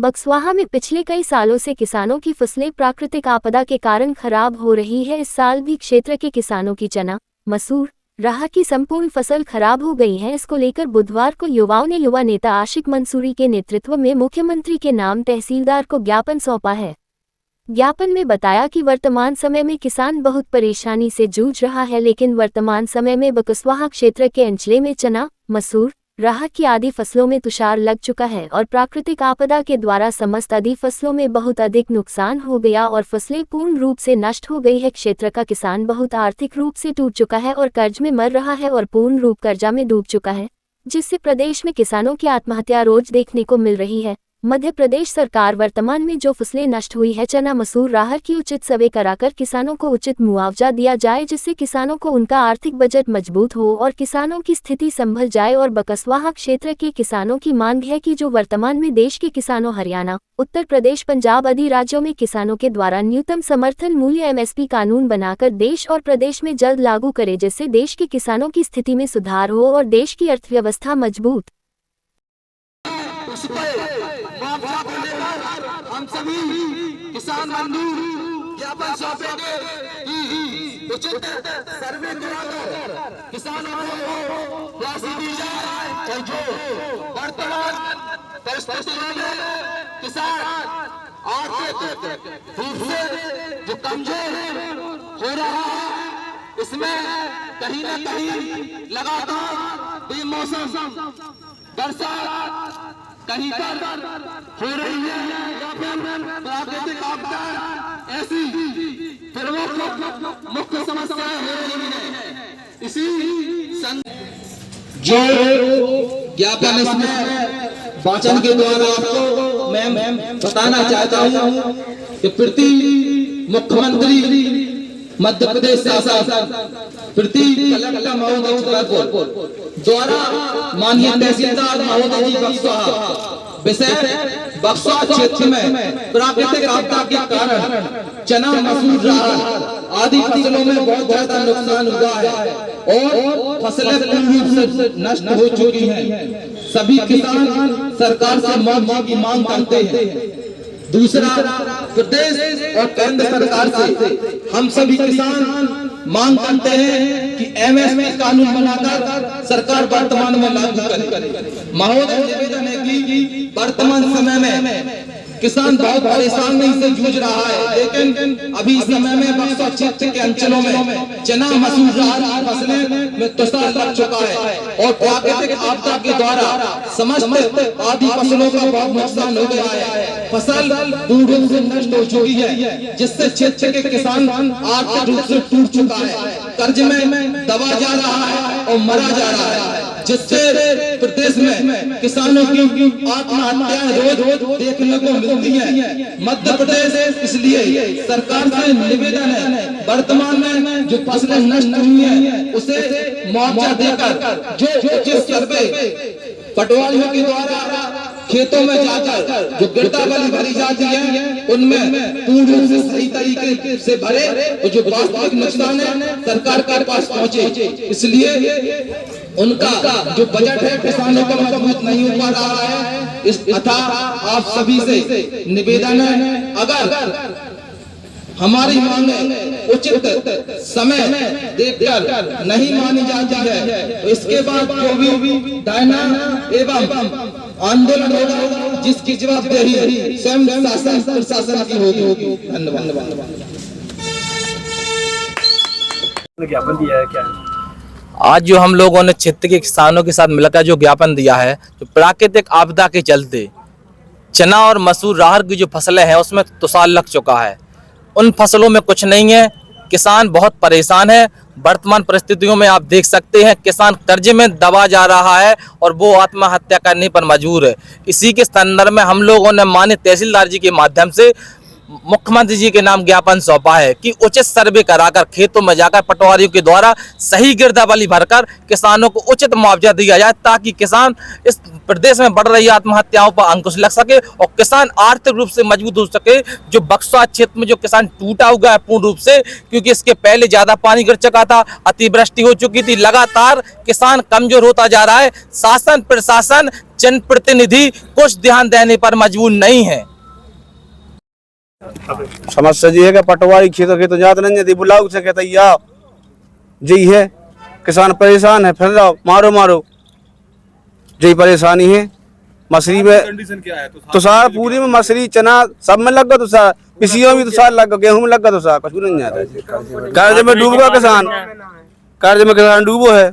बक्सवाहा में पिछले कई सालों से किसानों की फसलें प्राकृतिक आपदा के कारण खराब हो रही है। इस साल भी क्षेत्र के किसानों की चना, मसूर, राह की संपूर्ण फसल खराब हो गई है। इसको लेकर बुधवार को युवाओं ने युवा नेता आशिक मंसूरी के नेतृत्व में मुख्यमंत्री के नाम तहसीलदार को ज्ञापन सौंपा है। ज्ञापन में बताया कि वर्तमान समय में किसान बहुत परेशानी से जूझ रहा है, लेकिन वर्तमान समय में बक्सवाहा क्षेत्र के अंचले में चना, मसूर, राह की आदि फसलों में तुषार लग चुका है और प्राकृतिक आपदा के द्वारा समस्त आदि फसलों में बहुत अधिक नुकसान हो गया और फसलें पूर्ण रूप से नष्ट हो गई है। क्षेत्र का किसान बहुत आर्थिक रूप से टूट चुका है और कर्ज में मर रहा है और पूर्ण रूप कर्जा में डूब चुका है, जिससे प्रदेश में किसानों की आत्महत्या रोज देखने को मिल रही है। मध्य प्रदेश सरकार वर्तमान में जो फसलें नष्ट हुई है चना, मसूर, राहर की उचित सर्वे कराकर किसानों को उचित मुआवजा दिया जाए, जिससे किसानों को उनका आर्थिक बजट मजबूत हो और किसानों की स्थिति संभल जाए। और बक्सवाहा क्षेत्र के किसानों की मांग है कि जो वर्तमान में देश के किसानों हरियाणा, उत्तर प्रदेश, पंजाब आदि राज्यों में किसानों के द्वारा न्यूनतम समर्थन मूल्य MSP कानून बनाकर देश और प्रदेश में जल्द लागू करे, जिससे देश के किसानों की स्थिति में सुधार हो और देश की अर्थव्यवस्था मजबूत। हम सभी किसान बंधु ज्ञापन सौंपेंगे कि उचित सर्वे कराकर किसानों को राशि दी जाए और जो वर्तमान परिस्थितियों में किसान आर्थिक रूप से जो कमजोर हो रहा है, इसमें कहीं न कहीं लगातार बेमौसम बरसात कहीं पर हो रही है या फिर प्राकृतिक आपदा ऐसी प्रमुख मुख्य समस्याएं हो रही है। इसी जो ज्ञापन इसमें वाचन के द्वारा आपको मैं बताना चाहता हूं कि प्रति मुख्यमंत्री मध्य प्रदेश शासन प्रति कलेक्टर महोदय द्वारा माननीय तहसीलदार महोदय जी बक्सवाहा विषय बक्सवाहा क्षेत्र में प्राकृतिक आपदा के कारण चना, मसूर, राहर आदि फसलों में बहुत ज्यादा नुकसान हुआ है और फसलें पूर्ण रूप से नष्ट हो चुकी हैं। सभी किसान सरकार से मुआवजे की मांग करते हैं। दूसरा, प्रदेश और केंद्र सरकार से हम सभी किसान मांग करते हैं कि MSP कानून बनाकर सरकार वर्तमान में लागू करे। महोदय निवेदन है कि वर्तमान समय में किसान बहुत परेशानी से जूझ रहा है, लेकिन अभी इस समय में बक्सवा क्षेत्र के अंचलों में चना, मसूर, राहर फसलें में तुषार लग चुका है और प्राकृतिक आपदा के द्वारा समस्त आदि फसलों का बहुत नुकसान हो गया है। फसल पूर्ण रूप से नष्ट हो चुकी है, जिससे क्षेत्र के किसान आर्थिक रूप से टूट चुका है, कर्ज में दबा जा रहा है और मरा जा रहा है, जिससे प्रदेश में किसानों की आत्महत्याएं रोज देखने को मिलती हैं। मध्य प्रदेश इसलिए सरकार से निवेदन है वर्तमान में जो फसलें नष्ट हुई हैं उसे मुआवजा देकर जो उचित सर्वे पटवारियों के द्वारा खेतों में जाकर जो गिरदावली भरी जाती है उनमें पूर्ण रूप से सही तरीके से भरे और जो वास्तविक नुकसान है सरकार के पास पहुंचे। इसलिए उनका जो बजट है किसानों का मजबूत नहीं हो पा रहा है। इस अथा आप सभी से निवेदन है, अगर हमारी मांगें उचित समय देखकर नहीं मानी जाती है तो इसके बाद जो भी धरना एवं आंदोलन होगा जिसकी जवाबदेही स्वयं शासन प्रशासन की होगी। धन्यवाद। ज्ञापन दिया है क्या? आज जो हम लोगों ने क्षेत्र के किसानों के साथ मिलकर जो ज्ञापन दिया है, तो प्राकृतिक आपदा के चलते चना और मसूर, राहर की जो फसलें हैं उसमें तुषार लग चुका है। उन फसलों में कुछ नहीं है, किसान बहुत परेशान है। वर्तमान परिस्थितियों में आप देख सकते हैं किसान कर्ज में दबा जा रहा है और वो आत्महत्या करने पर मजबूर है। इसी के संदर्भ में हम लोगों ने माननीय तहसीलदार जी के माध्यम से मुख्यमंत्री जी के नाम ज्ञापन सौंपा है कि उचित सर्वे कराकर खेतों में जाकर पटवारियों के द्वारा सही गिरदावली भरकर किसानों को उचित मुआवजा दिया जाए, ताकि किसान इस प्रदेश में बढ़ रही आत्महत्याओं पर अंकुश लग सके और किसान आर्थिक रूप से मजबूत हो सके। जो बक्सर क्षेत्र में जो किसान टूटा हुआ है पूर्ण रूप से, क्योंकि इसके पहले ज्यादा पानी गिर चुका था, अतिवृष्टि हो चुकी थी, लगातार किसान कमजोर होता जा रहा है। शासन प्रशासन जनप्रतिनिधि कुछ ध्यान देने पर मजबूर नहीं है। समस्या जी है कि पटवारी खेतों के तो जाते नहीं है, बुलाओ से कहता या जी है, किसान परेशान है, फिर जाओ मारो मारो, यही परेशानी है। मछली में कंडीशन क्या है? तो सार पूरी में मछली चना सब में लग गया, तो सार पिसियों में तो सार लग गया, गेहूं में लग गया, तो सार कुछ नहीं आता। कर्ज में डूब गया किसान, कर्ज में किसान डूबो है।